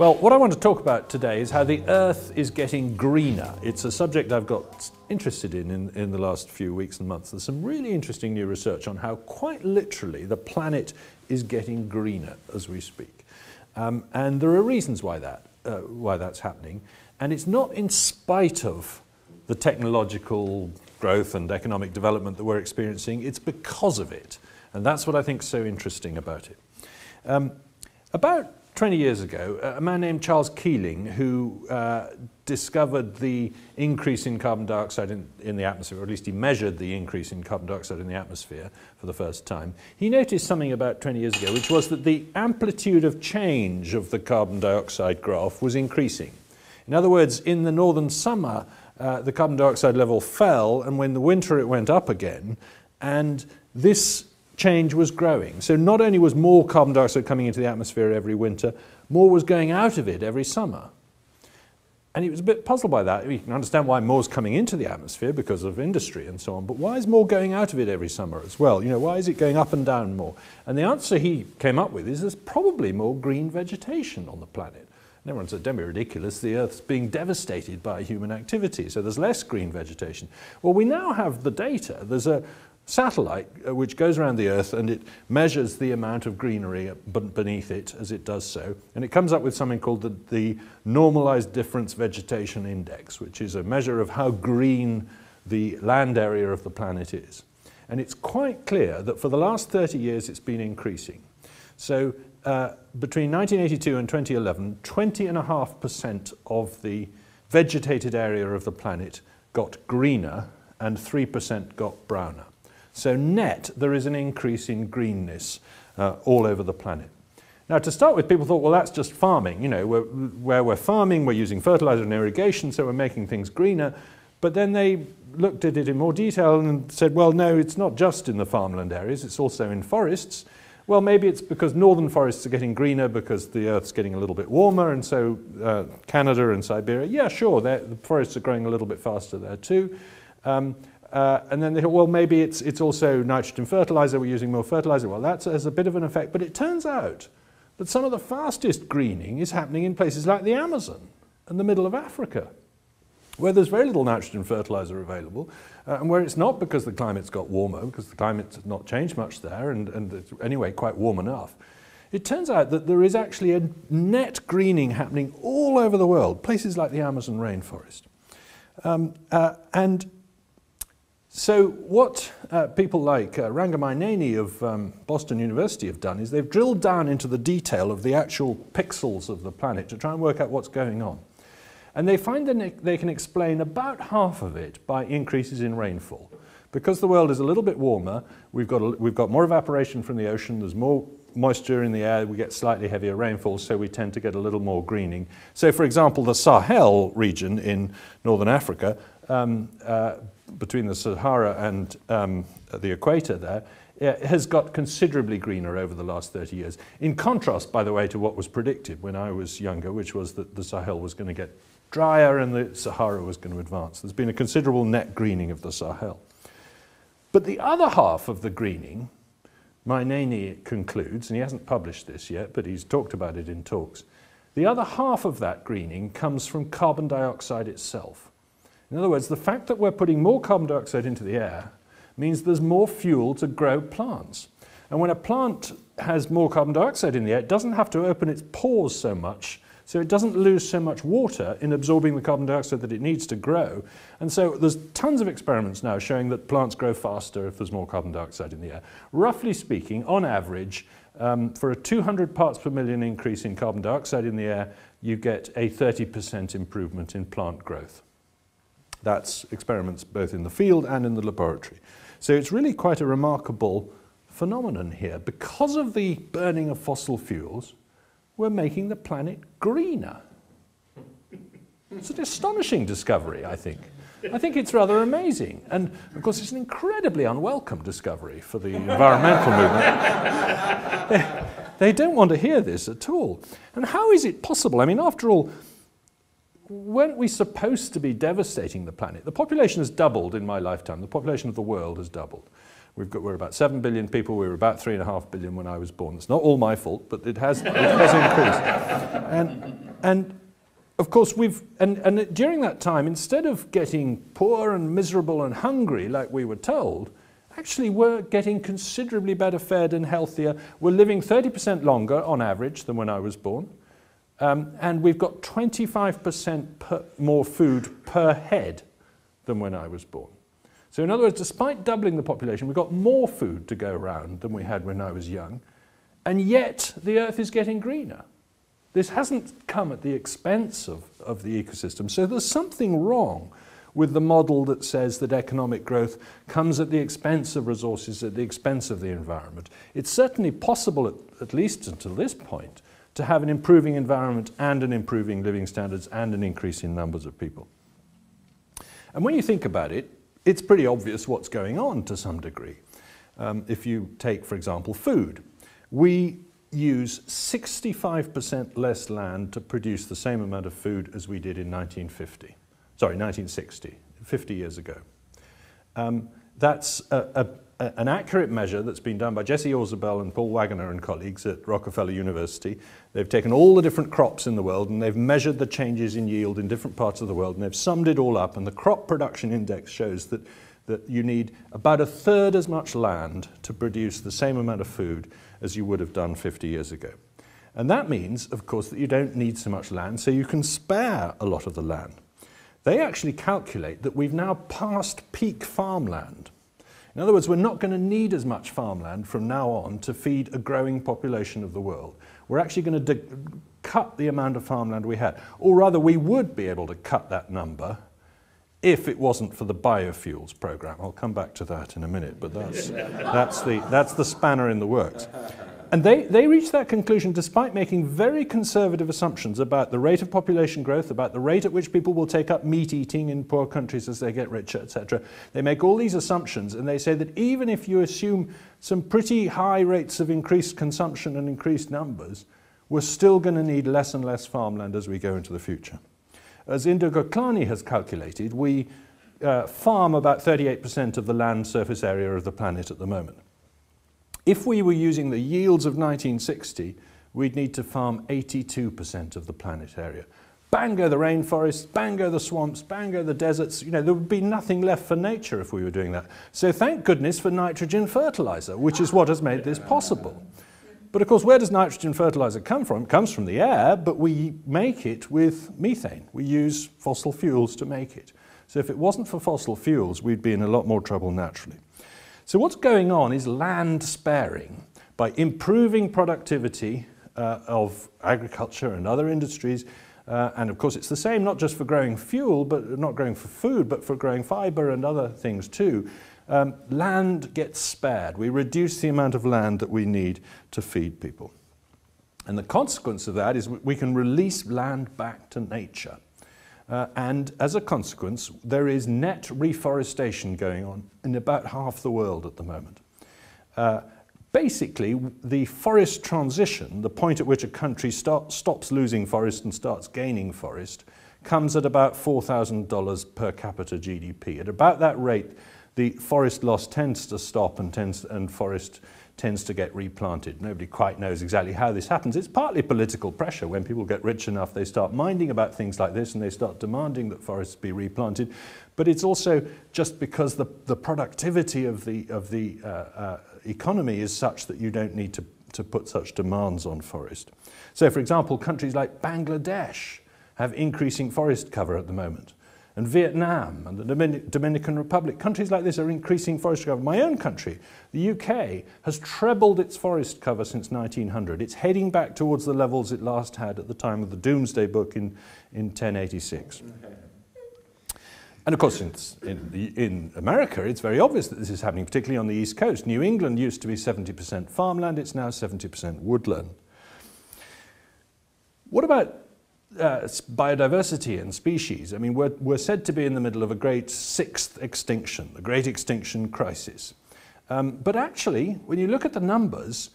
Well, what I want to talk about today is how the Earth is getting greener. It's a subject I've got interested in the last few weeks and months. There's some really interesting new research on how quite literally the planet is getting greener as we speak. And there are reasons why that's happening. And it's not in spite of the technological growth and economic development that we're experiencing. It's because of it. And that's what I think is so interesting about it. About 20 years ago, a man named Charles Keeling, who discovered the increase in carbon dioxide in the atmosphere, or at least he measured the increase in carbon dioxide in the atmosphere for the first time, he noticed something about 20 years ago, which was that the amplitude of change of the carbon dioxide graph was increasing. In other words, in the northern summer, the carbon dioxide level fell, and when the winter it went up again, and this change was growing. So not only was more carbon dioxide coming into the atmosphere every winter, more was going out of it every summer. And he was a bit puzzled by that. You can understand why more is coming into the atmosphere because of industry and so on, but why is more going out of it every summer as well? You know, why is it going up and down more? And the answer he came up with is there's probably more green vegetation on the planet. And everyone said, don't be ridiculous, the Earth's being devastated by human activity, so there's less green vegetation. Well, we now have the data. There's a satellite which goes around the Earth and it measures the amount of greenery beneath it as it does so, and it comes up with something called the Normalized Difference Vegetation Index, which is a measure of how green the land area of the planet is. And it's quite clear that for the last 30 years it's been increasing. So between 1982 and 2011, 20.5% of the vegetated area of the planet got greener and 3% got browner. So net, there is an increase in greenness all over the planet. Now, to start with, people thought, well, that's just farming. You know, where we're farming, we're using fertilizer and irrigation, so we're making things greener. But then they looked at it in more detail and said, well, no, it's not just in the farmland areas, it's also in forests. Well, maybe it's because northern forests are getting greener because the Earth's getting a little bit warmer, and so Canada and Siberia, yeah, sure, the forests are growing a little bit faster there too. And then they thought, well, maybe it's also nitrogen fertilizer, we're using more fertilizer. Well, that has a bit of an effect, but it turns out that some of the fastest greening is happening in places like the Amazon and the middle of Africa, where there's very little nitrogen fertilizer available, and where it's not because the climate's got warmer, because the climate's not changed much there, and it's anyway quite warm enough. It turns out that there is actually a net greening happening all over the world, places like the Amazon rainforest. So what people like Rangamai of Boston University have done is they've drilled down into the detail of the actual pixels of the planet to try and work out what's going on. And they find that they can explain about half of it by increases in rainfall. Because the world is a little bit warmer, we've got more evaporation from the ocean, there's more moisture in the air, we get slightly heavier rainfall, so we tend to get a little more greening. So for example, the Sahel region in northern Africa, between the Sahara and the equator there, has got considerably greener over the last 30 years. In contrast, by the way, to what was predicted when I was younger, which was that the Sahel was going to get drier and the Sahara was going to advance. There's been a considerable net greening of the Sahel. But the other half of the greening, Mainini concludes, and he hasn't published this yet, but he's talked about it in talks, the other half of that greening comes from carbon dioxide itself. In other words, the fact that we're putting more carbon dioxide into the air means there's more fuel to grow plants. And when a plant has more carbon dioxide in the air, it doesn't have to open its pores so much, so it doesn't lose so much water in absorbing the carbon dioxide that it needs to grow. And so there's tons of experiments now showing that plants grow faster if there's more carbon dioxide in the air. Roughly speaking, on average, for a 200 parts per million increase in carbon dioxide in the air, you get a 30% improvement in plant growth. That's experiments both in the field and in the laboratory. So it's really quite a remarkable phenomenon here. Because of the burning of fossil fuels, we're making the planet greener. It's an astonishing discovery, I think. I think it's rather amazing. And of course, it's an incredibly unwelcome discovery for the environmental movement. They don't want to hear this at all. And how is it possible? I mean, after all, weren't we supposed to be devastating the planet? The population has doubled in my lifetime. The population of the world has doubled. We're about 7 billion people. We were about 3.5 billion when I was born. It's not all my fault, but it has increased. And of course, and during that time, instead of getting poor and miserable and hungry like we were told, actually we're getting considerably better fed and healthier. We're living 30% longer on average than when I was born. And we've got 25% more food per head than when I was born. So in other words, despite doubling the population, we've got more food to go around than we had when I was young. And yet the Earth is getting greener. This hasn't come at the expense of the ecosystem. So there's something wrong with the model that says that economic growth comes at the expense of resources, at the expense of the environment. It's certainly possible, at least until this point, to have an improving environment and an improving living standards and an increase in numbers of people. And when you think about it, it's pretty obvious what's going on to some degree. If you take, for example, food, we use 65% less land to produce the same amount of food as we did in 1960, 50 years ago. That's an accurate measure that's been done by Jesse Orzabal and Paul Wagner and colleagues at Rockefeller University. They've taken all the different crops in the world and they've measured the changes in yield in different parts of the world, and they've summed it all up, and the crop production index shows that you need about 1/3 as much land to produce the same amount of food as you would have done 50 years ago. And that means, of course, that you don't need so much land, so you can spare a lot of the land. They actually calculate that we've now passed peak farmland. In other words, we're not going to need as much farmland from now on to feed a growing population of the world. We're actually going to cut the amount of farmland we had. Or rather, we would be able to cut that number if it wasn't for the biofuels program. I'll come back to that in a minute, but that's the spanner in the works. And they reached that conclusion despite making very conservative assumptions about the rate of population growth, about the rate at which people will take up meat eating in poor countries as they get richer, etc. They make all these assumptions, and they say that even if you assume some pretty high rates of increased consumption and increased numbers, we're still going to need less and less farmland as we go into the future. As Indo Goklani has calculated, we farm about 38% of the land surface area of the planet at the moment. If we were using the yields of 1960, we'd need to farm 82% of the planet area. Bang go the rainforests, bang go the swamps, bang go the deserts. You know, there would be nothing left for nature if we were doing that. So thank goodness for nitrogen fertilizer, which is what has made this possible. But of course, where does nitrogen fertilizer come from? It comes from the air, but we make it with methane. We use fossil fuels to make it. So if it wasn't for fossil fuels, we'd be in a lot more trouble naturally. So what's going on is land sparing by improving productivity of agriculture and other industries. And of course, it's the same not just for growing fuel, but not growing for food, but for growing fiber and other things too. Land gets spared. We reduce the amount of land that we need to feed people. And the consequence of that is we can release land back to nature. And as a consequence, there is net reforestation going on in about half the world at the moment. Basically, the forest transition, the point at which a country stops losing forest and starts gaining forest, comes at about $4,000 per capita GDP. At about that rate, the forest loss tends to stop and forest tends to get replanted. Nobody quite knows exactly how this happens. It's partly political pressure. When people get rich enough, they start minding about things like this and they start demanding that forests be replanted. But it's also just because the productivity of the economy is such that you don't need to put such demands on forest. So, for example, countries like Bangladesh have increasing forest cover at the moment. And Vietnam and the Dominican Republic, countries like this are increasing forest cover. My own country, the UK, has trebled its forest cover since 1900. It's heading back towards the levels it last had at the time of the Doomsday Book in 1086. And of course, in America, it's very obvious that this is happening, particularly on the East Coast. New England used to be 70% farmland, it's now 70% woodland. What about biodiversity and species? I mean, we're said to be in the middle of a great sixth extinction, the Great Extinction Crisis. But actually, when you look at the numbers,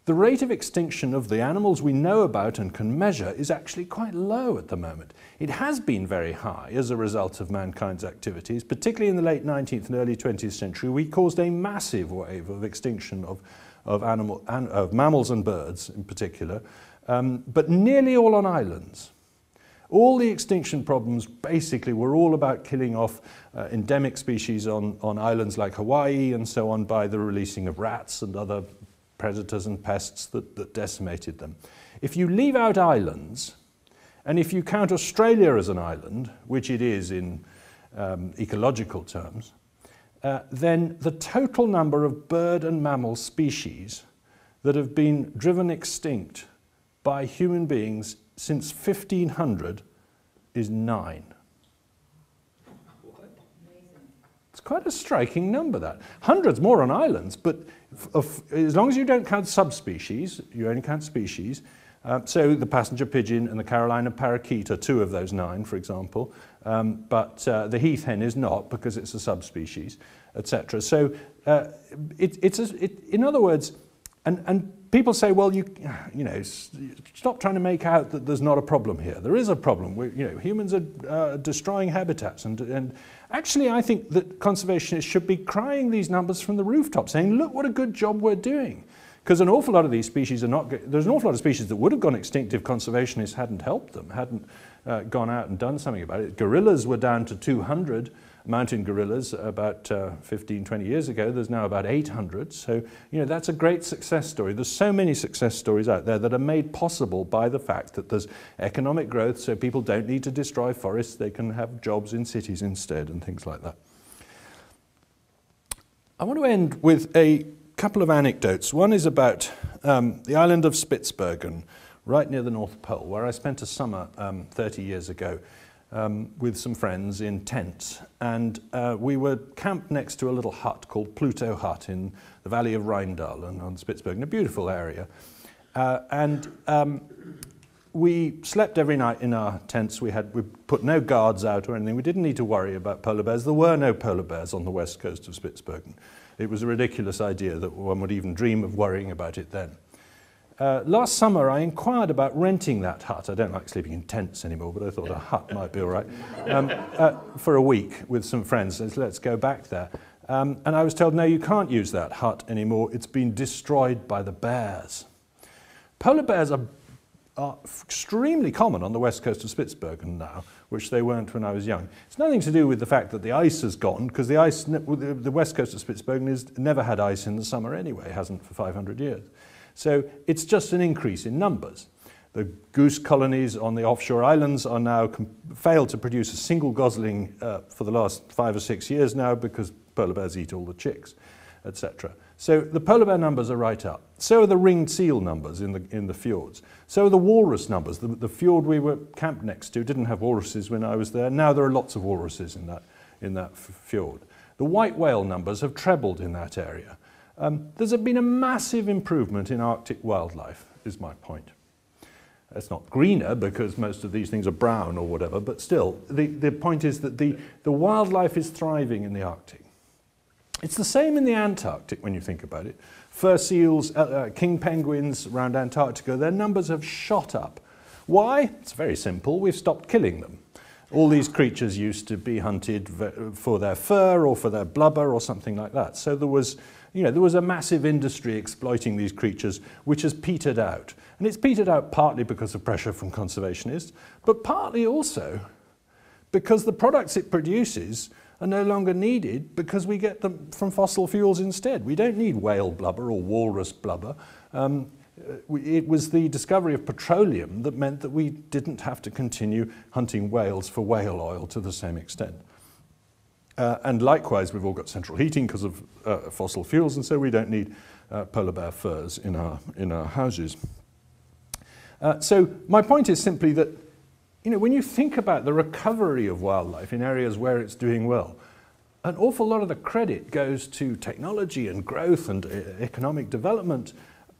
the rate of extinction of the animals we know about and can measure is actually quite low at the moment. It has been very high as a result of mankind's activities, particularly in the late 19th and early 20th century. We caused a massive wave of extinction of mammals and birds in particular, but nearly all on islands. All the extinction problems basically were all about killing off endemic species on islands like Hawaii and so on by the releasing of rats and other predators and pests that decimated them. If you leave out islands, and if you count Australia as an island, which it is in ecological terms, then the total number of bird and mammal species that have been driven extinct by human beings since 1500 is 9. It's quite a striking number, that. Hundreds more on islands, but as long as you don't count subspecies, you only count species. So the passenger pigeon and the Carolina parakeet are 2 of those 9, for example, but the heath hen is not because it's a subspecies, etc. So in other words, and people say, well, you know, stop trying to make out that there's not a problem here. There is a problem. Humans are destroying habitats, and actually, I think that conservationists should be crying these numbers from the rooftop, saying, look what a good job we're doing. Because an awful lot of these species are not, there's an awful lot of species that would have gone extinct if conservationists hadn't helped them, hadn't gone out and done something about it. Gorillas were down to 200 mountain gorillas about 15, 20 years ago. There's now about 800. So, that's a great success story. There's so many success stories out there that are made possible by the fact that there's economic growth, so people don't need to destroy forests. They can have jobs in cities instead and things like that. I want to end with a couple of anecdotes. One is about the island of Spitsbergen, right near the North Pole, where I spent a summer 30 years ago with some friends in tents. And we were camped next to a little hut called Pluto Hut in the valley of Rheindal on Spitsbergen, a beautiful area. We slept every night in our tents. We put no guards out or anything. We didn't need to worry about polar bears. There were no polar bears on the west coast of Spitsbergen. It was a ridiculous idea that one would even dream of worrying about it then. Last summer, I inquired about renting that hut. I don't like sleeping in tents anymore, but I thought a hut might be all right. For a week with some friends. So let's go back there. And I was told, no, you can't use that hut anymore. It's been destroyed by the bears. Polar bears are extremely common on the west coast of Spitsbergen now, which they weren't when I was young. It's nothing to do with the fact that the ice has gone, because the west coast of Spitsbergen has never had ice in the summer anyway, hasn't for 500 years. So it's just an increase in numbers. The goose colonies on the offshore islands are now failed to produce a single gosling for the last 5 or 6 years now, because polar bears eat all the chicks, etc. So the polar bear numbers are right up. So are the ringed seal numbers in the fjords. So are the walrus numbers. The fjord we were camped next to didn't have walruses when I was there. Now there are lots of walruses in that fjord. The white whale numbers have trebled in that area. There's been a massive improvement in Arctic wildlife, is my point. It's not greener because most of these things are brown or whatever, but still, the point is that the wildlife is thriving in the Arctic. It's the same in the Antarctic when you think about it. Fur seals, king penguins around Antarctica, their numbers have shot up. Why? It's very simple. We've stopped killing them. All these creatures used to be hunted for their fur or for their blubber or something like that. So there was a massive industry exploiting these creatures, which has petered out. And it's petered out partly because of pressure from conservationists, but partly also because the products it produces are no longer needed because we get them from fossil fuels instead. We don't need whale blubber or walrus blubber. It was the discovery of petroleum that meant that we didn't have to continue hunting whales for whale oil to the same extent. And likewise, we've all got central heating because of fossil fuels, and so we don't need polar bear furs in our houses. So my point is simply that when you think about the recovery of wildlife in areas where it's doing well, an awful lot of the credit goes to technology and growth and economic development.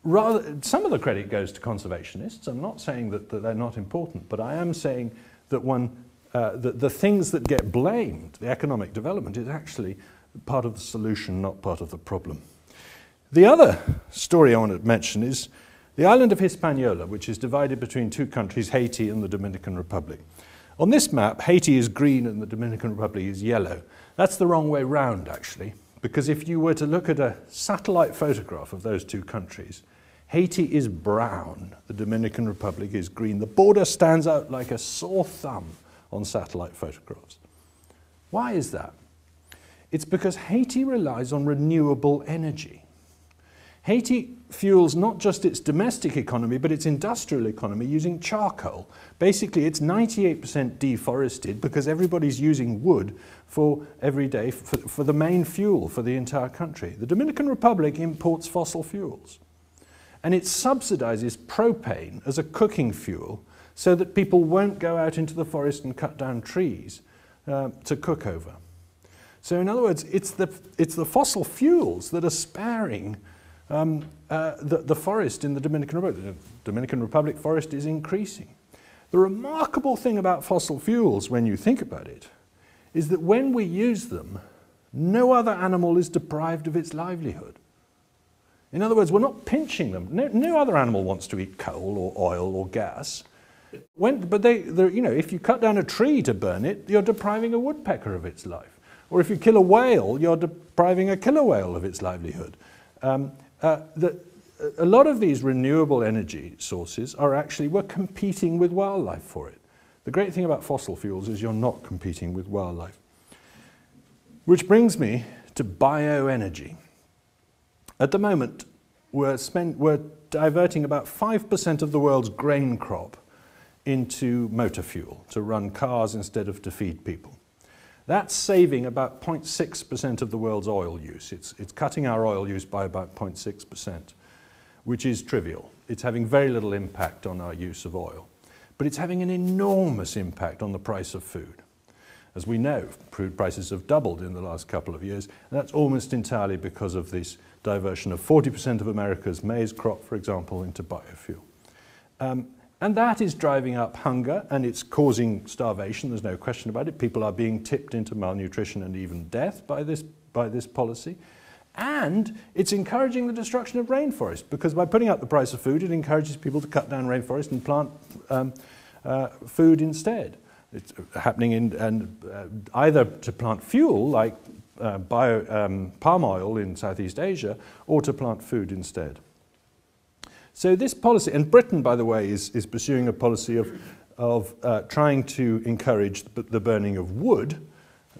Some of the credit goes to conservationists. I'm not saying that they're not important, but I am saying that the things that get blamed, the economic development, is actually part of the solution, not part of the problem. The other story I want to mention is the island of Hispaniola, which is divided between two countries, Haiti and the Dominican Republic. On this map, Haiti is green and the Dominican Republic is yellow. That's the wrong way round, actually, because if you were to look at a satellite photograph of those two countries, Haiti is brown, the Dominican Republic is green. The border stands out like a sore thumb on satellite photographs. Why is that? It's because Haiti relies on renewable energy. Haiti fuels not just its domestic economy, but its industrial economy using charcoal. Basically, it's 98% deforested because everybody's using wood for every day for the main fuel for the entire country. The Dominican Republic imports fossil fuels. And it subsidizes propane as a cooking fuel so that people won't go out into the forest and cut down trees to cook over. So in other words, it's the fossil fuels that are sparing the forest in the Dominican Republic. The Dominican Republic forest is increasing. The remarkable thing about fossil fuels, when you think about it, is that when we use them, no other animal is deprived of its livelihood. In other words, we're not pinching them. No other animal wants to eat coal or oil or gas. If you cut down a tree to burn it, you're depriving a woodpecker of its life. Or if you kill a whale, you're depriving a killer whale of its livelihood. A lot of these renewable energy sources we're competing with wildlife for it. The great thing about fossil fuels is you're not competing with wildlife. Which brings me to bioenergy. At the moment, we're diverting about 5% of the world's grain crop into motor fuel, to run cars instead of to feed people. That's saving about 0.6% of the world's oil use. It's cutting our oil use by about 0.6%, which is trivial. It's having very little impact on our use of oil. But it's having an enormous impact on the price of food. As we know, food prices have doubled in the last couple of years, and that's almost entirely because of this diversion of 40% of America's maize crop, for example, into biofuel. And that is driving up hunger, and it's causing starvation, there's no question about it. People are being tipped into malnutrition and even death by this policy. And it's encouraging the destruction of rainforest, because by putting up the price of food, it encourages people to cut down rainforest and plant food instead. It's happening either to plant fuel, like palm oil in Southeast Asia, or to plant food instead. So this policy, and Britain, by the way, is pursuing a policy of trying to encourage the burning of wood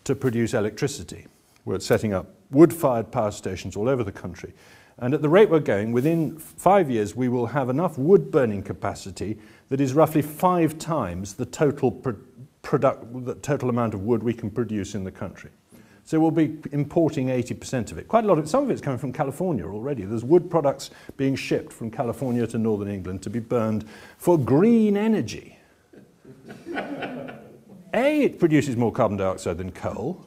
to produce electricity. We're setting up wood-fired power stations all over the country. And at the rate we're going, within 5 years, we will have enough wood-burning capacity that is roughly 5 times the total amount of wood we can produce in the country. So we'll be importing 80% of it. Quite a lot of it, some of it's coming from California already. There's wood products being shipped from California to northern England to be burned for green energy. A, it produces more carbon dioxide than coal,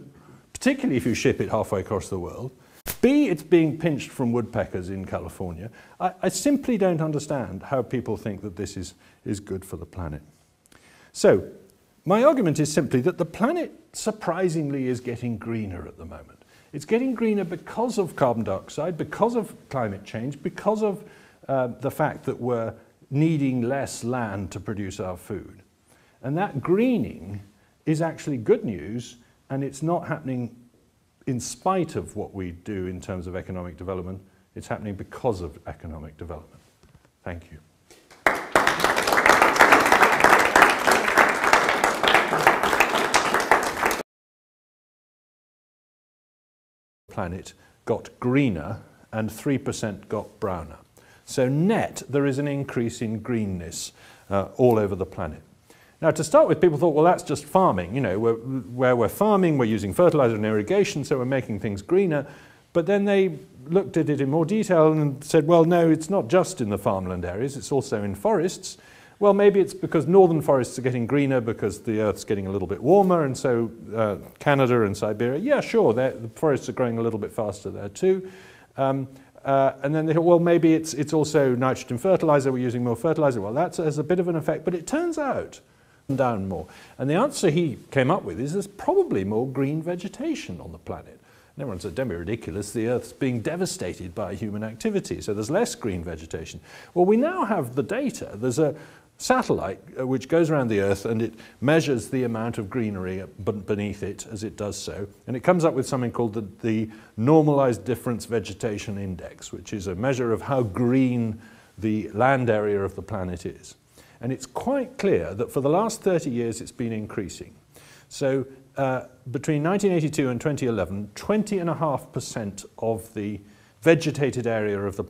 particularly if you ship it halfway across the world. B, it's being pinched from woodpeckers in California. I simply don't understand how people think that this is good for the planet. So, my argument is simply that the planet, surprisingly, is getting greener at the moment. It's getting greener because of carbon dioxide, because of climate change, because of the fact that we're needing less land to produce our food. And that greening is actually good news, and it's not happening in spite of what we do in terms of economic development. It's happening because of economic development. Thank you. Planet got greener and 3% got browner. So net, there is an increase in greenness all over the planet. Now, to start with, people thought, well, that's just farming. You know, where we're farming, we're using fertilizer and irrigation, so we're making things greener. But then they looked at it in more detail and said, well, no, it's not just in the farmland areas, it's also in forests. Well, maybe it's because northern forests are getting greener because the Earth's getting a little bit warmer, and so Canada and Siberia, yeah, sure, the forests are growing a little bit faster there too. And then they thought, well, maybe it's also nitrogen fertilizer, we're using more fertilizer. Well, that has a bit of an effect, but it turns out down more. And the answer he came up with is there's probably more green vegetation on the planet. And everyone said, don't be ridiculous, the Earth's being devastated by human activity, so there's less green vegetation. Well, we now have the data. There's a satellite which goes around the Earth and it measures the amount of greenery beneath it as it does so, and it comes up with something called the Normalized Difference Vegetation Index, which is a measure of how green the land area of the planet is. And it's quite clear that for the last 30 years it's been increasing. So between 1982 and 2011, 20.5% of the vegetated area of the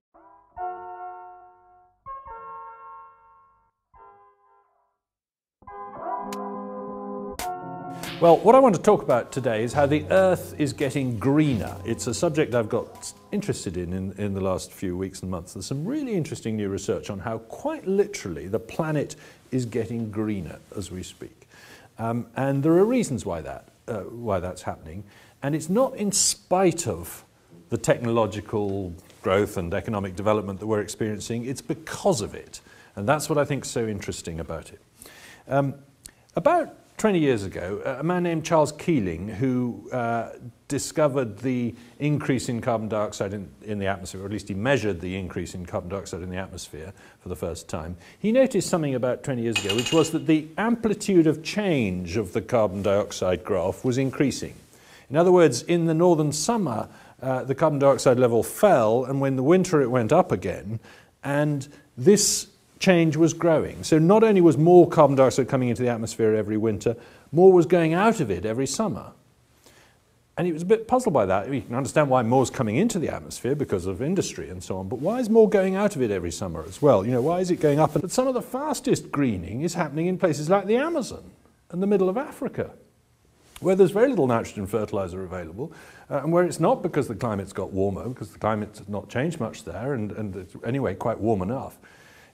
Well, what I want to talk about today is how the Earth is getting greener. It's a subject I've got interested in the last few weeks and months. There's some really interesting new research on how quite literally the planet is getting greener as we speak. And there are reasons why that's happening. And it's not in spite of the technological growth and economic development that we're experiencing. It's because of it. And that's what I think is so interesting about it. About 20 years ago, a man named Charles Keeling, who discovered the increase in carbon dioxide in the atmosphere, or at least he measured the increase in carbon dioxide in the atmosphere for the first time, he noticed something about 20 years ago, which was that the amplitude of change of the carbon dioxide graph was increasing. In other words, in the northern summer, the carbon dioxide level fell, and when the winter it went up again, and this change was growing. So not only was more carbon dioxide coming into the atmosphere every winter, more was going out of it every summer. And he was a bit puzzled by that. You can understand why more's coming into the atmosphere because of industry and so on, but why is more going out of it every summer as well? You know, why is it going up? But some of the fastest greening is happening in places like the Amazon and the middle of Africa, where there's very little nitrogen fertilizer available, and where it's not because the climate's got warmer, because the climate's not changed much there, and it's anyway quite warm enough.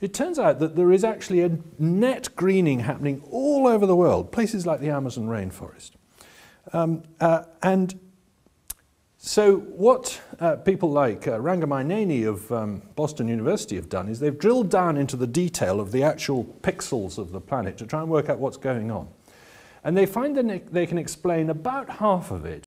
It turns out that there is actually a net greening happening all over the world, places like the Amazon rainforest. And so what people like Rangamai of Boston University have done is they've drilled down into the detail of the actual pixels of the planet to try and work out what's going on. And they find that they can explain about half of it